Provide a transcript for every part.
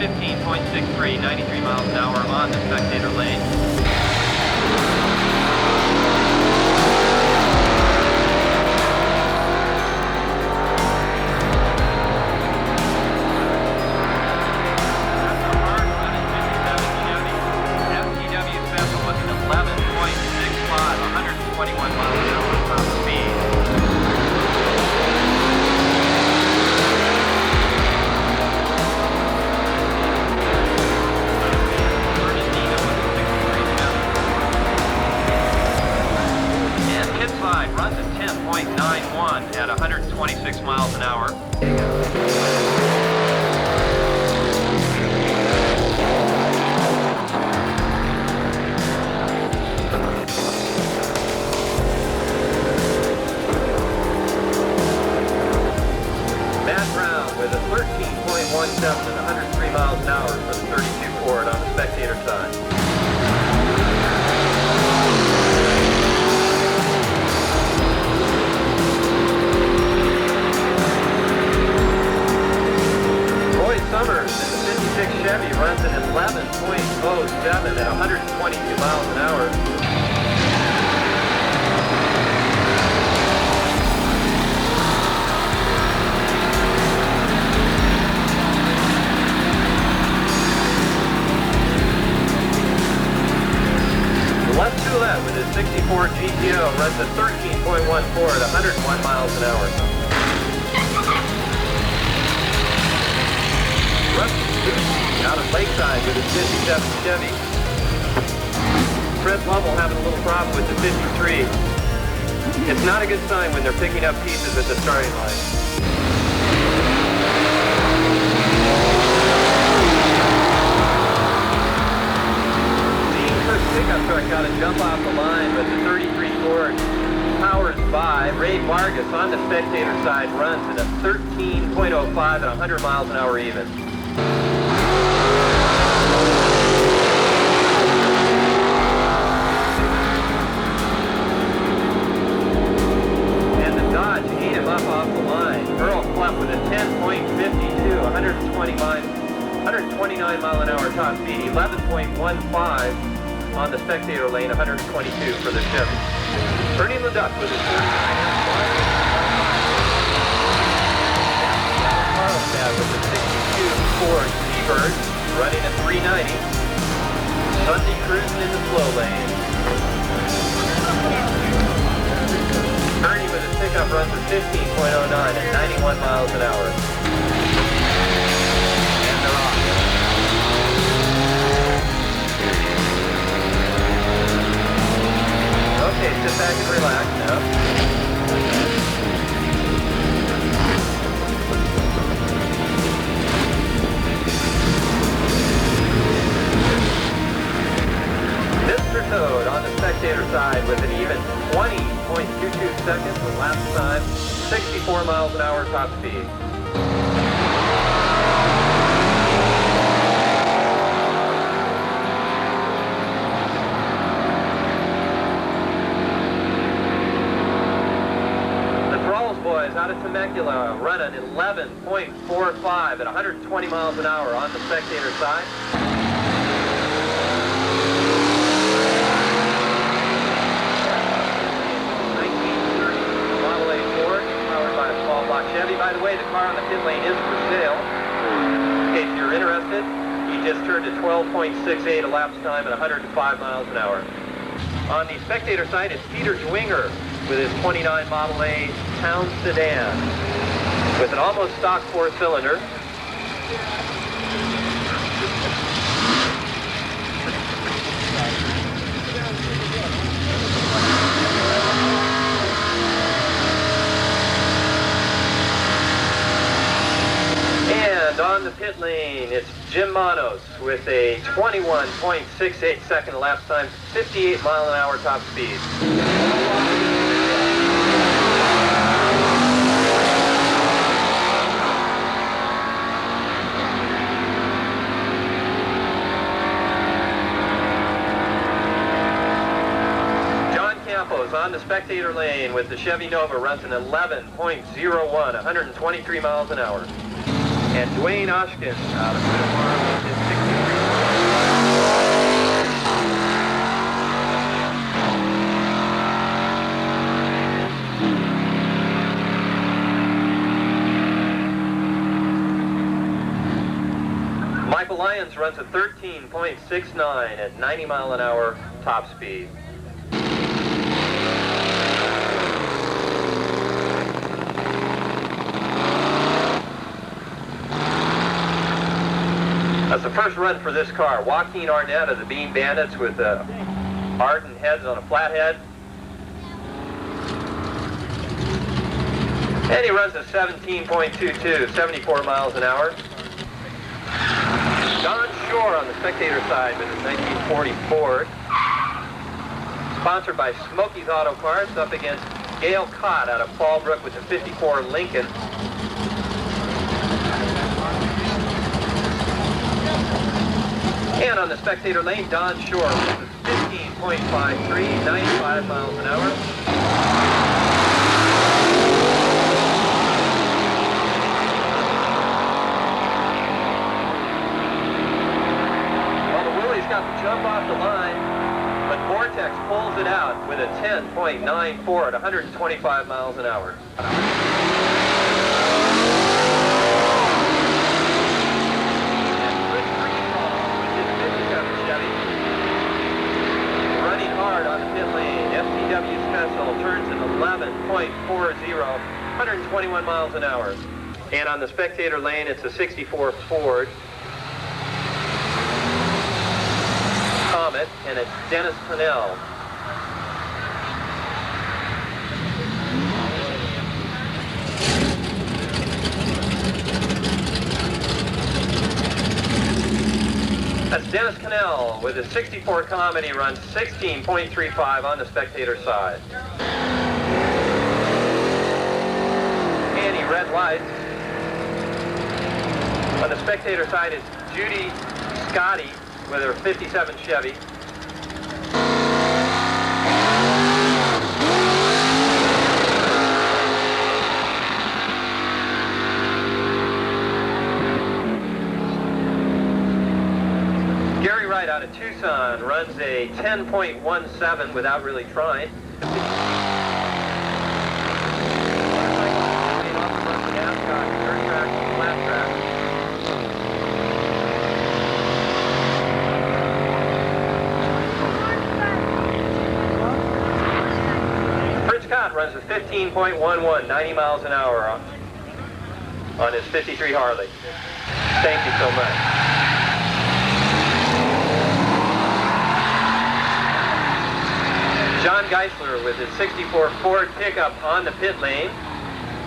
15.63, 93 miles an hour on the spectator lane. Runs at 10.91 at 126 miles an hour. Matt Brown with a 13.17 at 103 miles an hour for the 32 Ford on the spectator side. Summers in the 56 Chevy runs at 11.07 at 122 miles an hour. Les Toulette with his 64 GTO runs at 13.14 at 101 miles an hour. Out of Lakeside with his 57 Chevy. Fred Lovell having a little problem with the 53. It's not a good sign when they're picking up pieces at the starting line. Dean Cook's pickup truck got to jump off the line, but the 33 Ford powers by. Ray Vargas on the spectator side runs at a 13.05 at 100 miles an hour even. And the Dodge ate him up off the line. Earl Clough with a 10.52, 129 mile an hour top speed, 11.15 on the spectator lane, 122 for the Chevy. Bernie Leduc with his 49 Carlsbad with the 62 Ford Seabird running at 390. Sunday cruising in the slow lane. Bernie with his pickup runs at 15.09 at 91 miles an hour. And they're off. Okay, sit back and relax now. Mr. Toad on the spectator side with an even 20.22 seconds with lap time, 64 miles an hour top speed. Boys out of Temecula running 11.45 at 120 miles an hour on the spectator side. Model A Ford, powered by a small block Chevy. By the way, the car on the pit lane is for sale. In case you're interested, he just turned to 12.68 elapsed time at 105 miles an hour. On the spectator side, it's Peter Dwinger with his 29 Model A Town Sedan with an almost stock four-cylinder. And on the pit lane, it's Jim Manos with a 21.68 second elapsed time, 58 mile an hour top speed. On the spectator lane with the Chevy Nova runs an 11.01, 123 miles an hour. And Dwayne Oshkin out of Middlemore with his 63. Michael Lyons runs a 13.69 at 90 mile an hour top speed. That's the first run for this car. Joaquin Arnett of the Bean Bandits with Arden heads on a flathead. And he runs a 17.22, 74 miles an hour. Don Shore on the spectator side with his 1940 Ford. Sponsored by Smokey's Auto Parts, up against Gail Cott out of Fallbrook with the 54 Lincoln. And on the spectator lane, Don Shore with 15.53, 95 miles an hour. Well, the Willie's got the jump off the line, but Vortex pulls it out with a 10.94 at 125 miles an hour. Running hard on the pit lane. FTW Special turns at 11.40, 121 miles an hour. And on the spectator lane, it's a 64 Ford Comet, and it's Dennis Pennell. That's Dennis Cannell with his 64 Comet. He runs 16.35 on the spectator side. Annie red lights. On the spectator side is Judy Scotty with her 57 Chevy. Out of Tucson runs a 10.17 without really trying. Fritz Scott runs a 15.11, 90 miles an hour on his 53 Harley. Thank you so much. John Geisler with his 64 Ford pickup on the pit lane,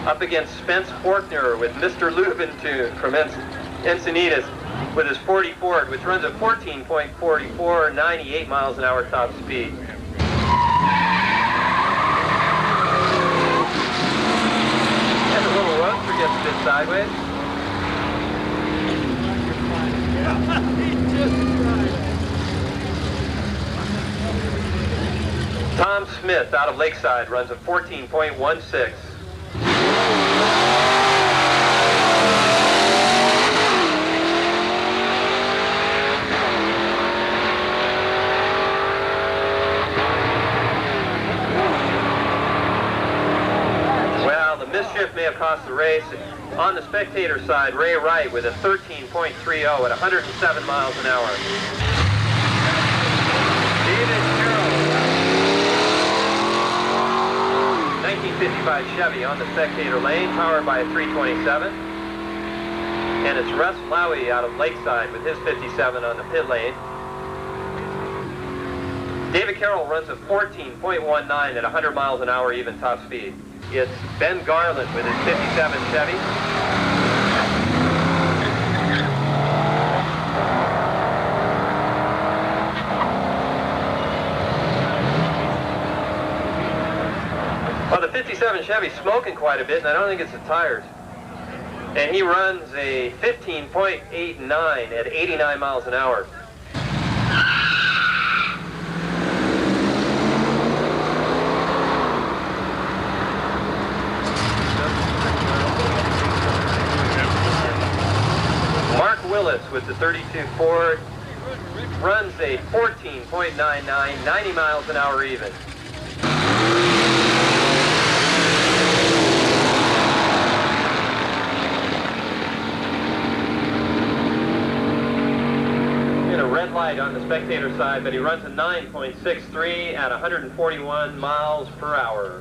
up against Spence Forkner with Mr. Lubentune from Encinitas with his 40 Ford, which runs at 14.44, 98 miles an hour top speed. And the little roadster gets a bit sideways. Tom Smith out of Lakeside runs a 14.16. Well, the mischief may have cost the race. On the spectator side, Ray Wright with a 13.30 at 107 miles an hour. David Carroll, 1955 Chevy on the spectator lane, powered by a 327. And it's Russ Lowy out of Lakeside with his 57 on the pit lane. David Carroll runs a 14.19 at 100 miles an hour even top speed. It's Ben Garland with his 57 Chevy. Well, the 57 Chevy's smoking quite a bit, and I don't think it's the tires. And he runs a 15.89 at 89 miles an hour. Willis with the 32 Ford runs a 14.99, 90 miles an hour even. In a red light on the spectator side, but he runs a 9.63 at 141 miles per hour.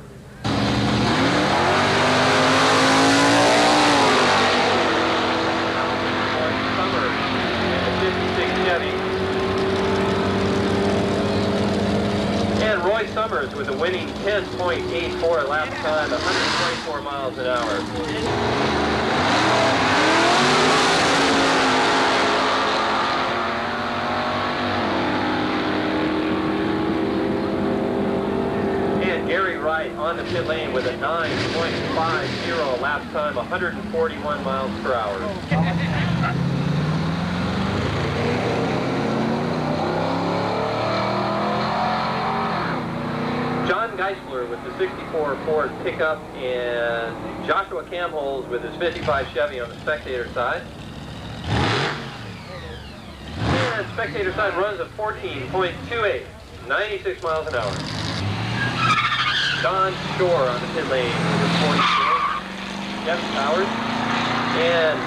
And Roy Summers with a winning 10.84 lap time, 124 miles an hour. And Gary Wright on the pit lane with a 9.50 lap time, 141 miles per hour. John Geisler with the 64 Ford pickup and Joshua Camholz with his 55 Chevy on the spectator side. And spectator side runs at 14.28, 96 miles an hour. Don Shore on the pit lane with his 44, Jeff Powers. And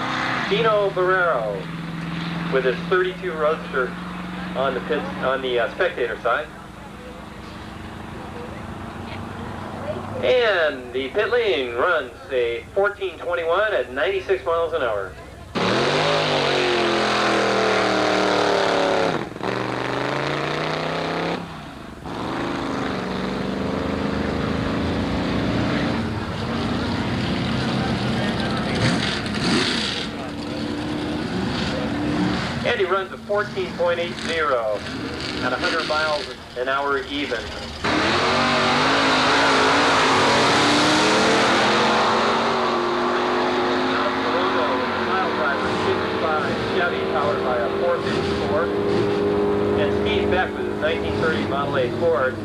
Dino Barrero with his 32 Roadster on the spectator side. And the pit lane runs a 14.21 at 96 miles an hour. And he runs a 14.80 at 100 miles an hour even. Chevy powered by a 454, and Steve Beck with his 1930 Model A Ford,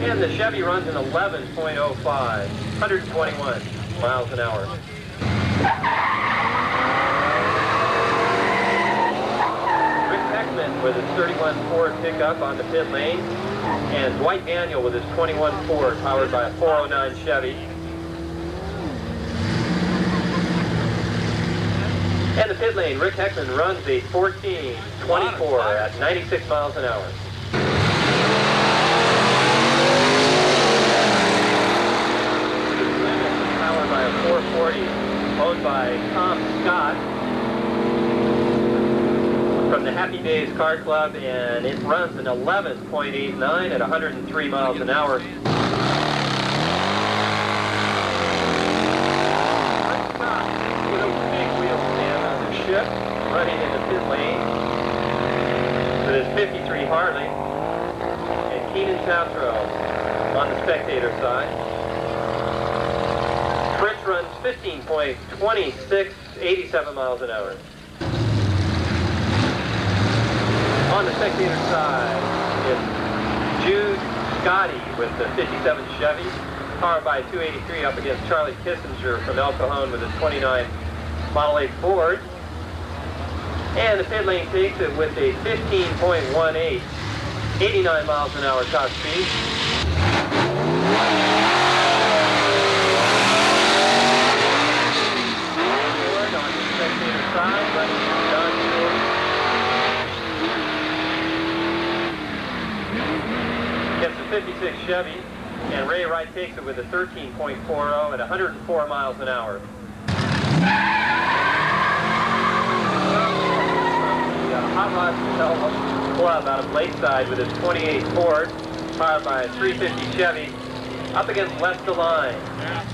and the Chevy runs an 11.05, 121 miles an hour. Rick Heckman with his 31 Ford pickup on the pit lane, and Dwight Daniel with his 21 Ford powered by a 409 Chevy. And the pit lane, Rick Heckman runs a 14.24 at 96 miles an hour. Powered by a 440 owned by Tom Scott from the Happy Days Car Club, and it runs an 11.89 at 103 miles an hour. Running in the pit lane with his 53 Harley, and Keenan Tatro on the spectator side. Fritz runs 15.26, 87 miles an hour. On the spectator side is Jude Scotty with the 57 Chevy, powered by a 283 up against Charlie Kissinger from El Cajon with his 29 Model A Ford. And the pit lane takes it with a 15.18, 89 miles an hour top speed. Ford on the spectator side, running Don Shore. Gets a 56 Chevy, and Ray Wright takes it with a 13.40 at 104 miles an hour. Hot Rod Club out of Lakeside with his 28 Ford, powered by a 350 Chevy, up against Les DeLine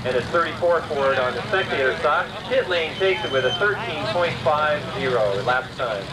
and his 34 Ford on the spectator side. Pit lane takes it with a 13.50 lap time.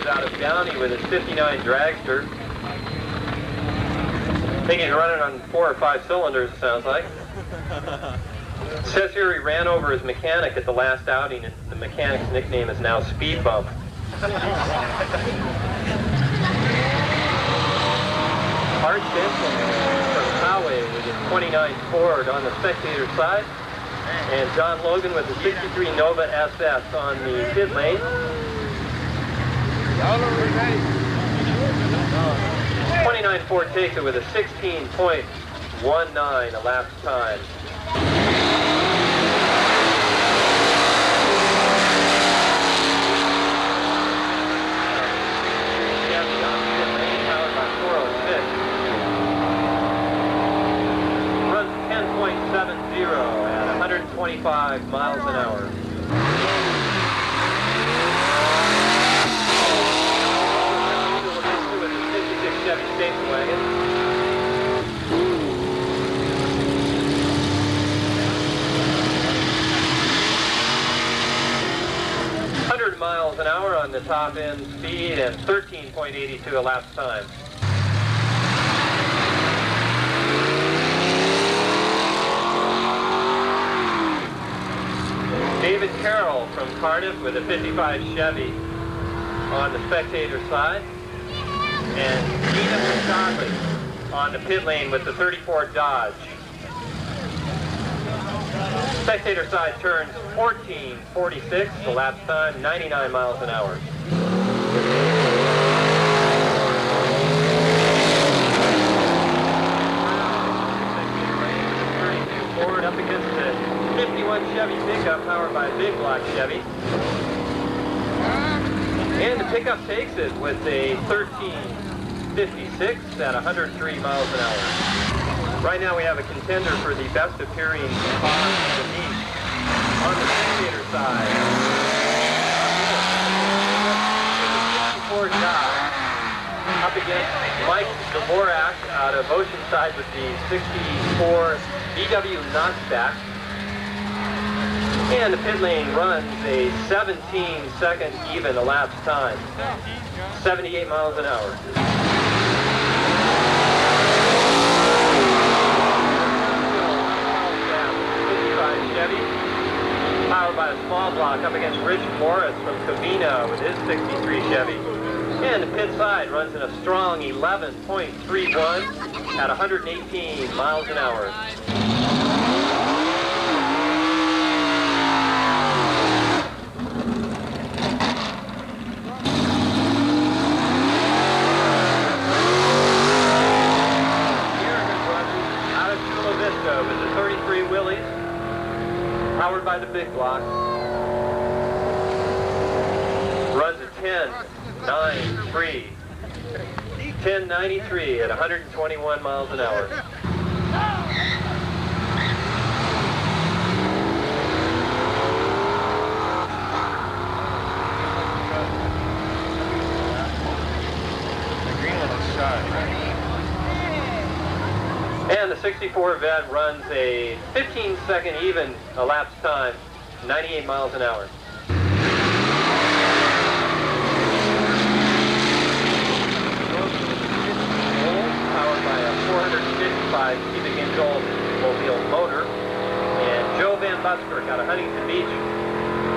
Out of Downey with his 59 Dragster, think he's running on 4 or 5 cylinders, it sounds like. It says here he ran over his mechanic at the last outing, and the mechanic's nickname is now Speed Bump. Art Benson from Poway with his 29 Ford on the spectator side, and John Logan with the 63 Nova SS on the pit lane. 29 Ford takes it with a 16.19 elapsed time. Runs 10.70 at 125 miles an hour. With the 66 Chevy station wagon. 100 miles an hour on the top end speed and 13.82 elapsed time. David Carroll from Cardiff with a 55 Chevy on the spectator side, and Tina Pachali on the pit lane with the 34 Dodge. Spectator side turns 14.46, elapsed time 99 miles an hour. Ford up against the 51 Chevy pickup powered by a big block Chevy. And the pickup takes it with a 13.56 at 103 miles an hour. Right now we have a contender for the best appearing car in the meet on the spectator side. Ford Dodge up against Mike Dvorak out of Oceanside with the 64 VW Notchback. And the pit lane runs a 17-second even elapsed time, 78 miles an hour. Chevy, powered by a small block up against Rich Morris from Covina with his 63 Chevy. And the pit side runs in a strong 11.31 at 118 miles an hour. Out of Chula Vista with the 33 Willys, powered by the big block. Runs at 10.93. 10.93 at 121 miles an hour. And the 64 Vet runs a 15-second even elapsed time, 98 miles an hour. Powered by a 455 cubic inch Oldsmobile motor. And Joe Van Buskirk out of Huntington Beach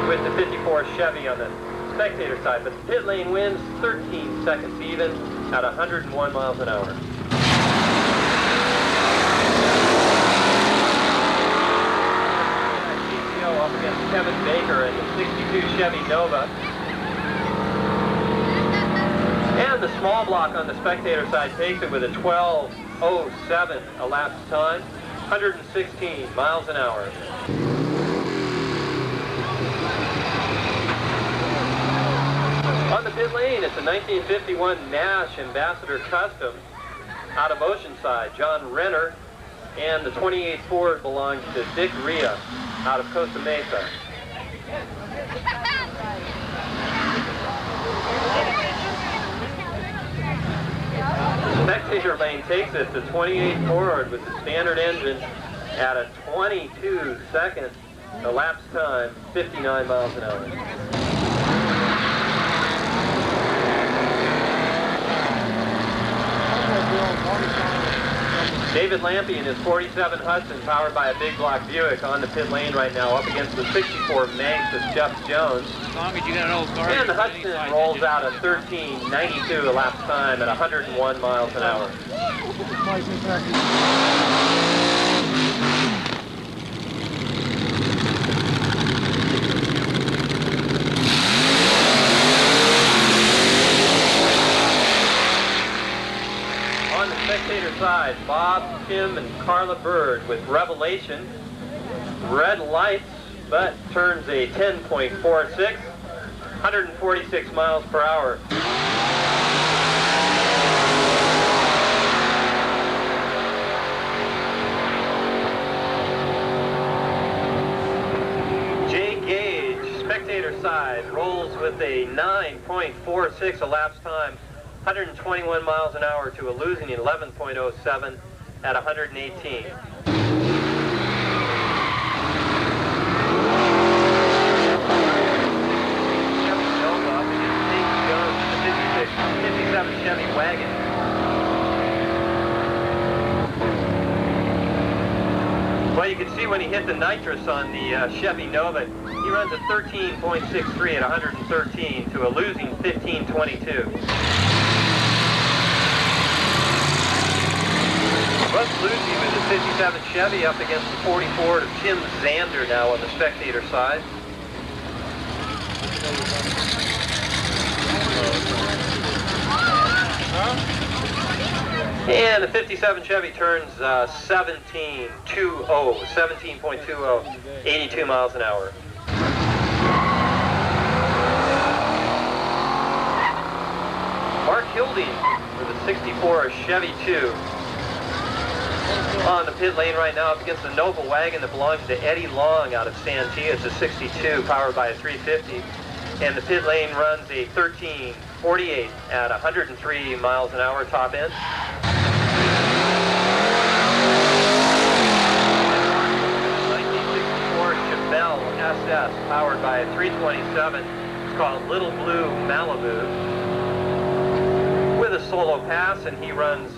with the 54 Chevy on the spectator side. But the pit lane wins 13 seconds even at 101 miles an hour. Up against Kevin Baker and the 62 Chevy Nova. And the small block on the spectator side takes it with a 12.07 elapsed time, 116 miles an hour. On the pit lane, it's a 1951 Nash Ambassador Custom out of Oceanside, John Renner, and the 28 Ford belongs to Dick Rhea out of Costa Mesa. Spectator lane takes it to 28 Ford with the standard engine at a 22-second elapsed time, 59 miles an hour. David Lampy in his 47 Hudson, powered by a big block Buick, on the pit lane right now, up against the 64 Manx of Jeff Jones. As long as you got an old car. And the Hudson rolls out a 13.92 elapsed time at 101 miles an hour. On the spectator side, Bob, Tim, and Carla Bird with Revelation. Red lights, but turns a 10.46, 146 miles per hour. Jay Gage, spectator side, rolls with a 9.46 elapsed time, 121 miles an hour to a losing 11.07 at 118. Chevy wagon. Well, you can see when he hit the nitrous on the Chevy Nova, he runs a 13.63 at 113 to a losing 15.22. Russ Lucy with his 57 Chevy up against the 44 of Tim Zander now on the spectator side. And the 57 Chevy turns 17.20, 82 miles an hour. Mark Hilding with a 64 Chevy 2 on the pit lane right now up against the Nova wagon that belongs to Eddie Long out of Santee. It's a 62 powered by a 350. And the pit lane runs a 13.48 at 103 miles an hour top end. 1964 Chevelle SS powered by a 327. It's called Little Blue Malibu with a solo pass, and he runs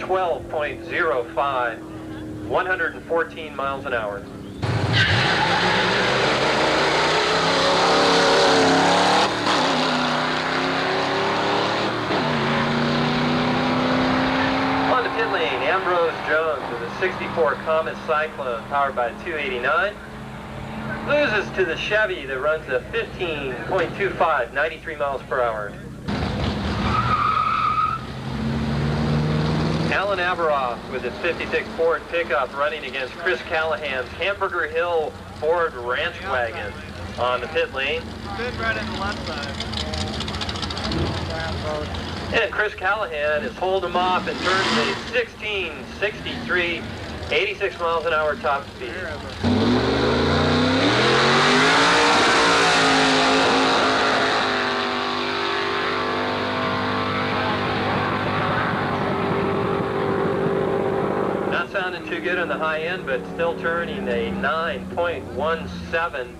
12.05, 114 miles an hour. Pit lane, Ambrose Jones with a 64 Comet Cyclone powered by a 289. Loses to the Chevy that runs a 15.25, 93 miles per hour. Alan Averoff with his 56 Ford pickup running against Chris Callahan's Hamburger Hill Ford Ranch wagon on the pit lane. Good right in the left side. And Chris Callahan has holed him off and turns a 16.63, 86 miles an hour top speed. Not sounding too good on the high end, but still turning a 9.17,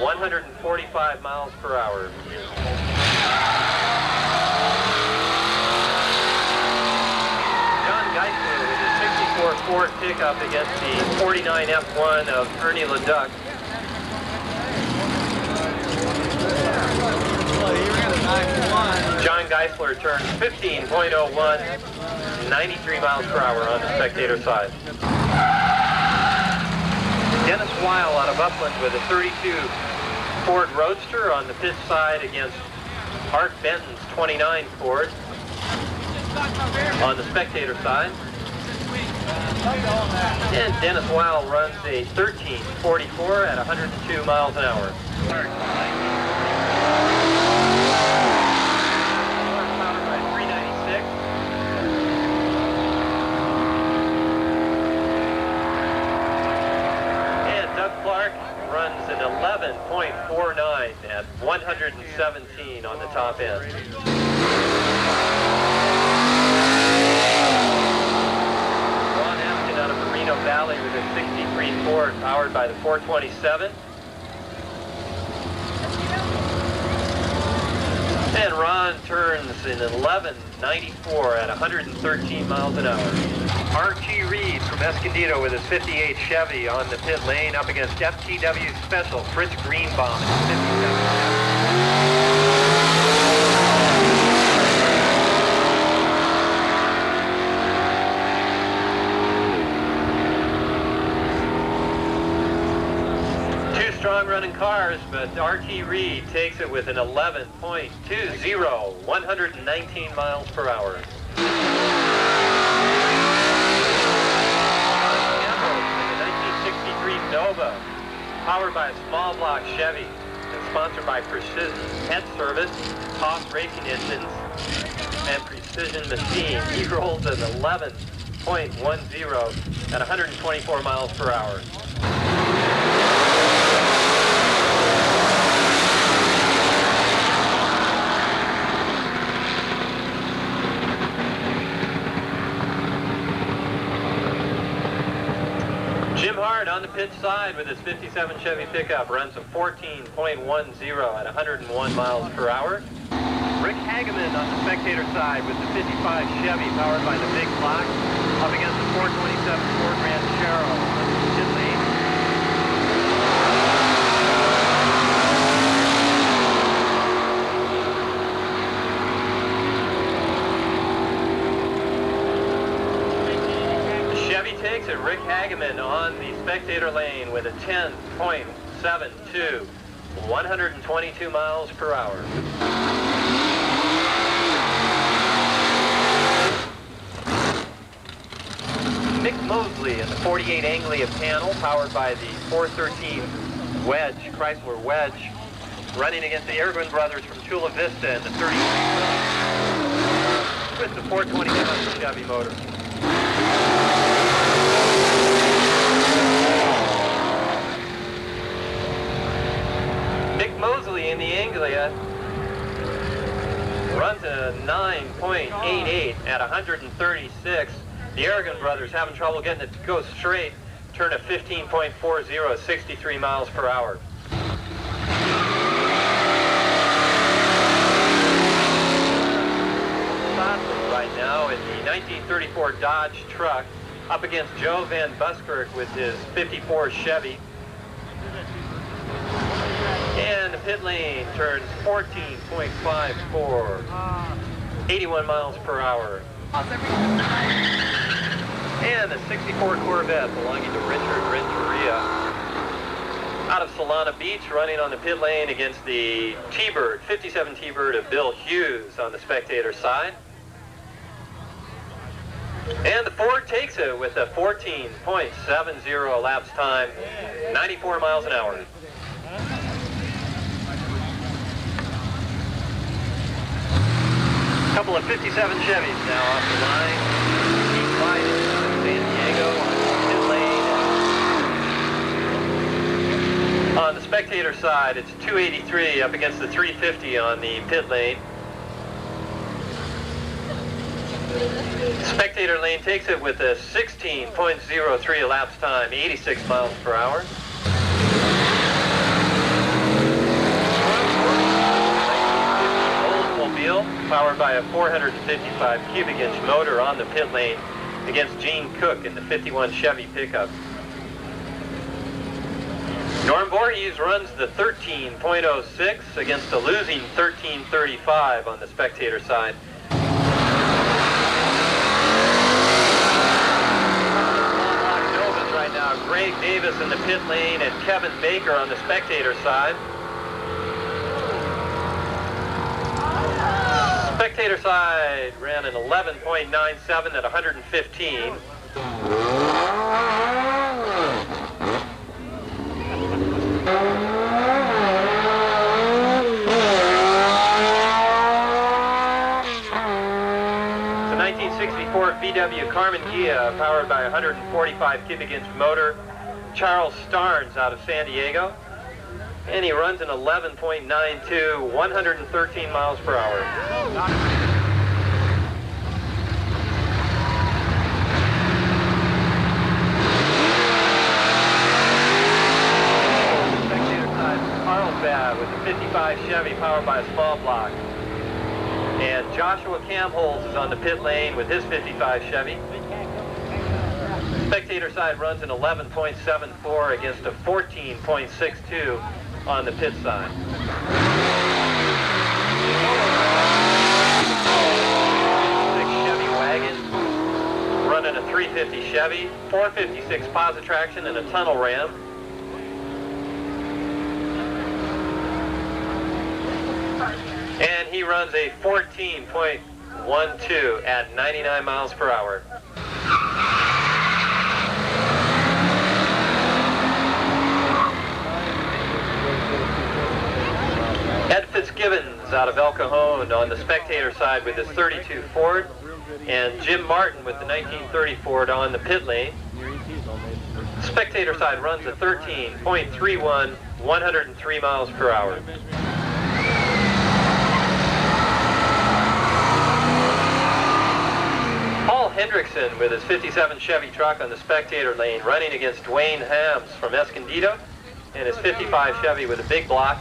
145 miles per hour. Geisler with his 64 Ford pickup against the 49 F1 of Ernie LeDuc. John Geisler turns 15.01, 93 miles per hour on the spectator side. Dennis Weil out of Upland with a 32 Ford Roadster on the pit side against Art Benton's 29 Ford. On the spectator side. And Dennis Weil runs a 13.44 at 102 miles an hour. Powered by 396. And Doug Clark runs an 11.49 at 117 on the top end. Out of Merino Valley with a 63 Ford powered by the 427. And Ron turns in 11.94 at 113 miles an hour. Archie Reed from Escondido with his 58 Chevy on the pit lane up against FTW Special Fritz Greenbaum in his 57 Chevy. Two strong running cars, but Archie Reed takes it with an 11.20, 119 miles per hour. Nova, powered by a small block Chevy and sponsored by Precision Head Service, Hoff Racing Engines, and Precision Machine. He rolls an 11.10 at 124 miles per hour. On the pitch side with his 57 Chevy pickup runs a 14.10 at 101 miles per hour. Rick Hageman on the spectator side with the 55 Chevy powered by the big block up against the 427 Ford Ranchero on the pit lane. Takes it Rick Hageman on the spectator lane with a 10.72, 122 miles per hour. Mick Mosley in the 48 Anglia panel powered by the 413 Wedge, Chrysler Wedge, running against the Erwin brothers from Chula Vista in the 33 with the 427 Chevy motor. Mosley in the Anglia runs a 9.88 at 136. The Aragon brothers having trouble getting it to go straight. Turn a 15.40, 63 miles per hour. Right now in the 1934 Dodge truck up against Joe Van Buskirk with his 54 Chevy. And the pit lane turns 14.54, 81 miles per hour. And the 64 Corvette belonging to Richard Renteria out of Solana Beach running on the pit lane against the T-Bird, 57 T-Bird of Bill Hughes on the spectator side. And the Ford takes it with a 14.70 elapsed time, 94 miles an hour. Couple of 57 Chevys now off the line. Keep wide in San Diego on the pit lane. On the spectator side, it's 283 up against the 350 on the pit lane. Spectator lane takes it with a 16.03 elapsed time, 86 miles per hour. Powered by a 455 cubic inch motor on the pit lane against Gene Cook in the 51 Chevy pickup. Norm Voorhees runs the 13.06 against a losing 13.35 on the spectator side. Novas right now, Greg Davis in the pit lane and Kevin Baker on the spectator side. Spectator side ran an 11.97 at 115. It's a 1964 VW Carmen Ghia powered by a 145 cubic inch motor. Charles Starnes out of San Diego. And he runs an 11.92, 113 miles per hour. Spectator side, Carlsbad with a 55 Chevy powered by a small block. Joshua Camholz is on the pit lane with his 55 Chevy. Spectator side runs an 11.74 against a 14.62 on the pit side. Chevy wagon running a 350 Chevy, 456 posit traction and a tunnel ram. And he runs a 14.12 at 99 miles per hour. Ed Fitzgibbons out of El Cajon on the spectator side with his 32 Ford, and Jim Martin with the 1930 Ford on the pit lane. Spectator side runs a 13.31, 103 miles per hour. Paul Hendrickson with his 57 Chevy truck on the spectator lane running against Dwayne Hams from Escondido and his 55 Chevy with a big block.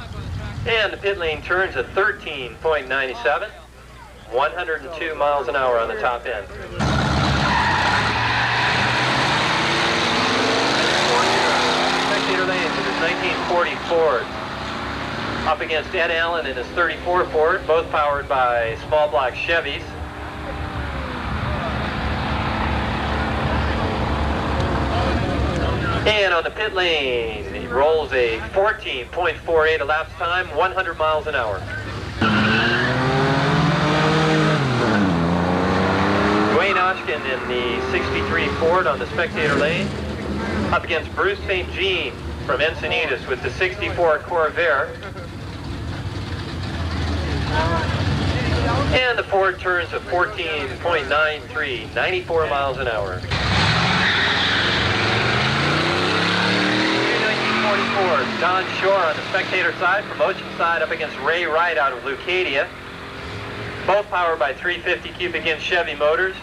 And the pit lane turns at 13.97, 102 miles an hour on the top end. Spectator lane with his 1940 Ford up against Ed Allen and his 34 Ford, both powered by small block Chevys. And on the pit lane, he rolls a 14.48 elapsed time, 100 miles an hour. Dwayne Oshkin in the 63 Ford on the spectator lane, up against Bruce St. Jean from Encinitas with the 64 Corvair. And the Ford turns a 14.93, 94 miles an hour. Don Shore on the spectator side, promotion side up against Ray Wright out of Leucadia. Both powered by 350 cubic inch Chevy motors.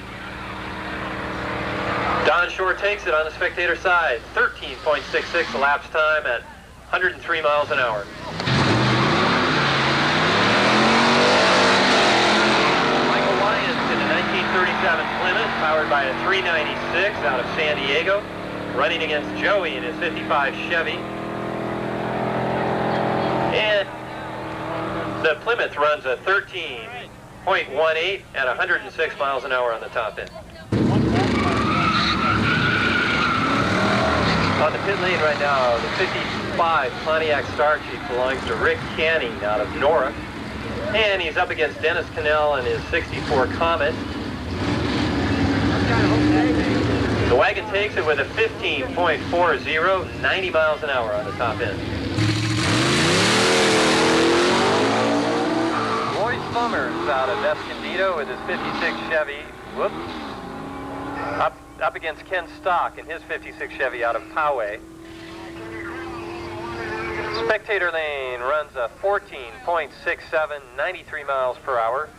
Don Shore takes it on the spectator side, 13.66 elapsed time at 103 miles an hour. Michael Lyons in the 1937 Plymouth, powered by a 396 out of San Diego, running against Joey in his 55 Chevy. And the Plymouth runs a 13.18 at 106 miles an hour on the top end. On the pit lane right now, the 55 Pontiac Star Chief belongs to Rick Canning out of Nora. And he's up against Dennis Cannell and his 64 Comet. The wagon takes it with a 15.40, 90 miles an hour on the top end. Bummers out of Escondido with his 56 Chevy, up against Ken Stock in his 56 Chevy out of Poway. Spectator lane runs a 14.67, 93 miles per hour.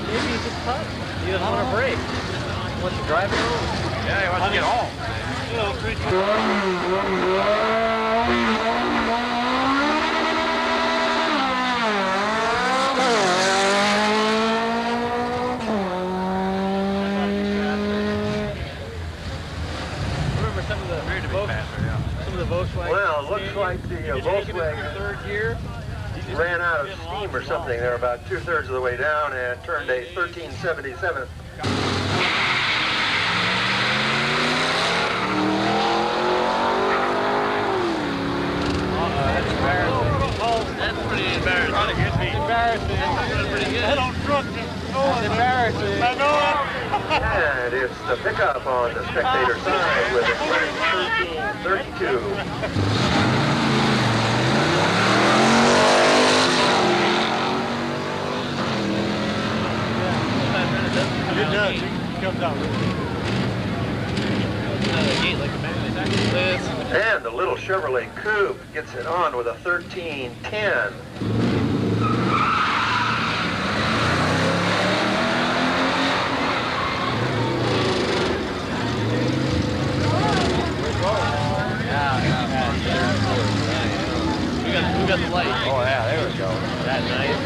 maybe he's just tough. He doesn't want to break. He wants to drive it home. Yeah, he wants to get home. You know, remember some of the Volkswagen. Well, it looks like the Volkswagen Third year. ran out of steam or something. They're about 2/3 of the way down and turned a 1377. That's pretty embarrassing. It's embarrassing. That's pretty good. I don't trust him. That's embarrassing. I know it. And it's the pickup on the spectator side with a 1332. It does. It comes out really good. And the little Chevrolet Coupe gets it on with a 1310. We got the light. Oh yeah, there we go. That's nice.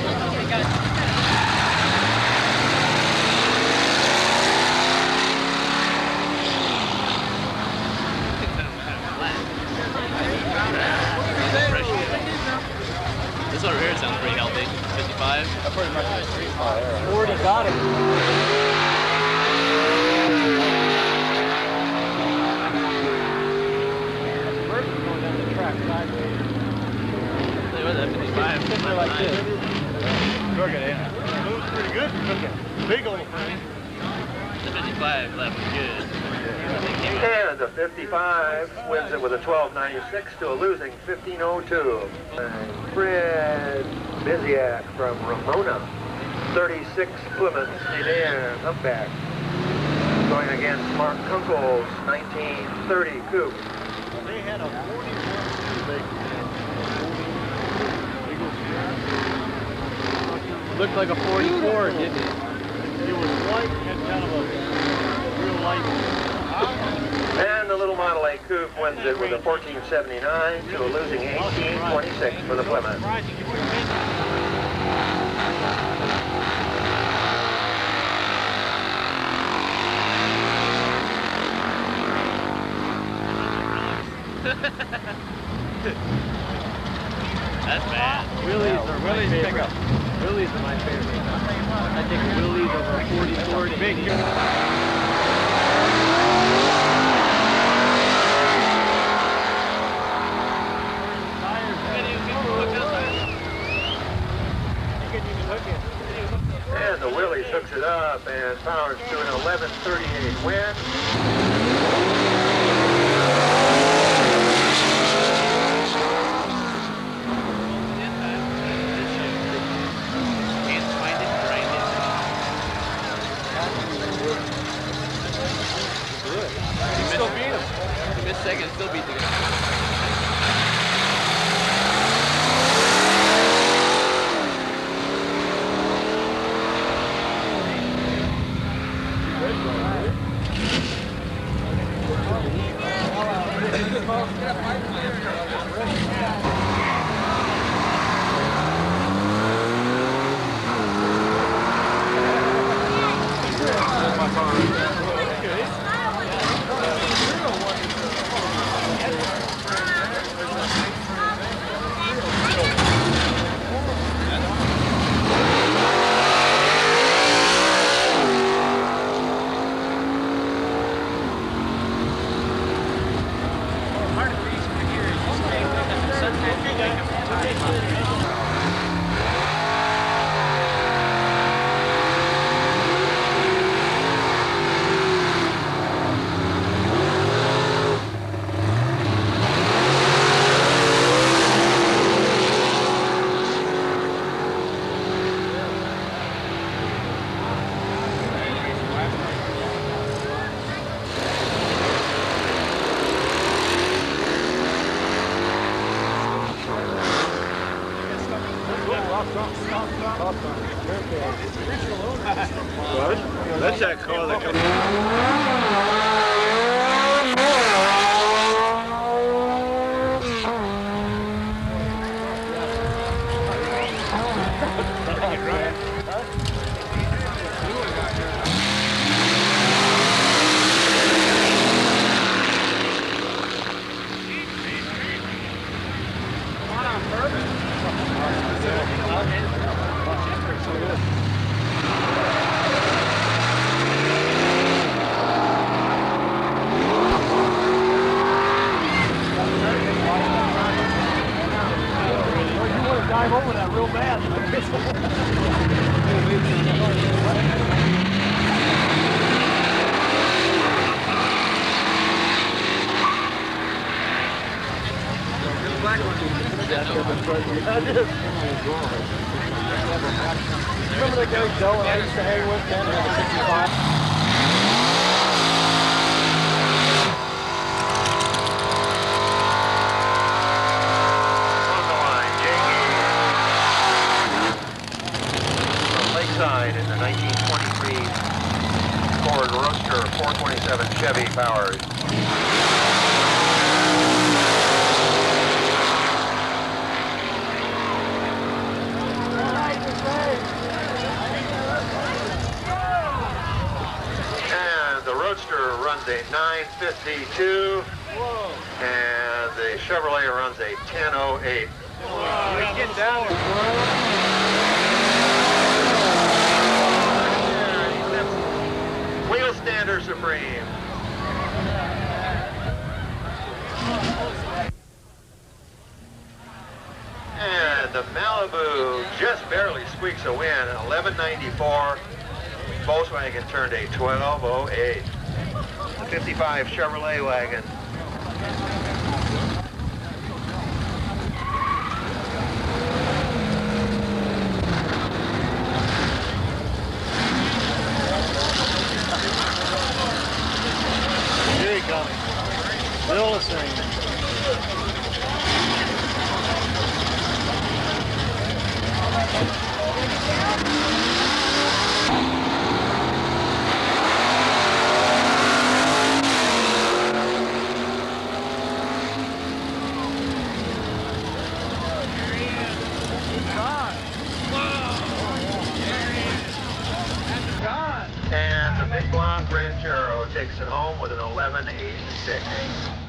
This over here sounds pretty healthy. 55. That's pretty much the street car there. 40 got it. Person going down the track sideways. What was that? 55. Similar like this. Look at it. Moves pretty good. Look at big old frame. The 55 left was good. And the 55 wins it with a 1296 to a losing 1502. And Fred Biziak from Ramona, 36 Plymouth sedan, humpback. Going against Mark Kunkel's 1930 coupe. They had a 41. Looked like a 44, didn't it? It was white and kind of a real light. And the little Model A coupe wins it with a 1479 to a losing 1826 for the Plymouth. That's bad. Wheelies are my favorite. Wheelies are my favorite. I think wheelies over 40. Big. And the Willys hooks it up and powers to an 1138 win. Still beat him. He missed second, still beat the guy. That's that car that comes. Dive over that real bad. Remember that guy Joe I used to hang with down at the 65? In the 1923 Ford Roadster 427 Chevy powered. And the Roadster runs a 952. And the Chevrolet runs a 1008. Let's get down there. Wheelstander Supreme. And the Malibu just barely squeaks a win. 1194. Volkswagen turned a 1208. 55 Chevrolet wagon. Here he comes. Bill is saying. And the big blonde Ranchero takes it home with an 1186.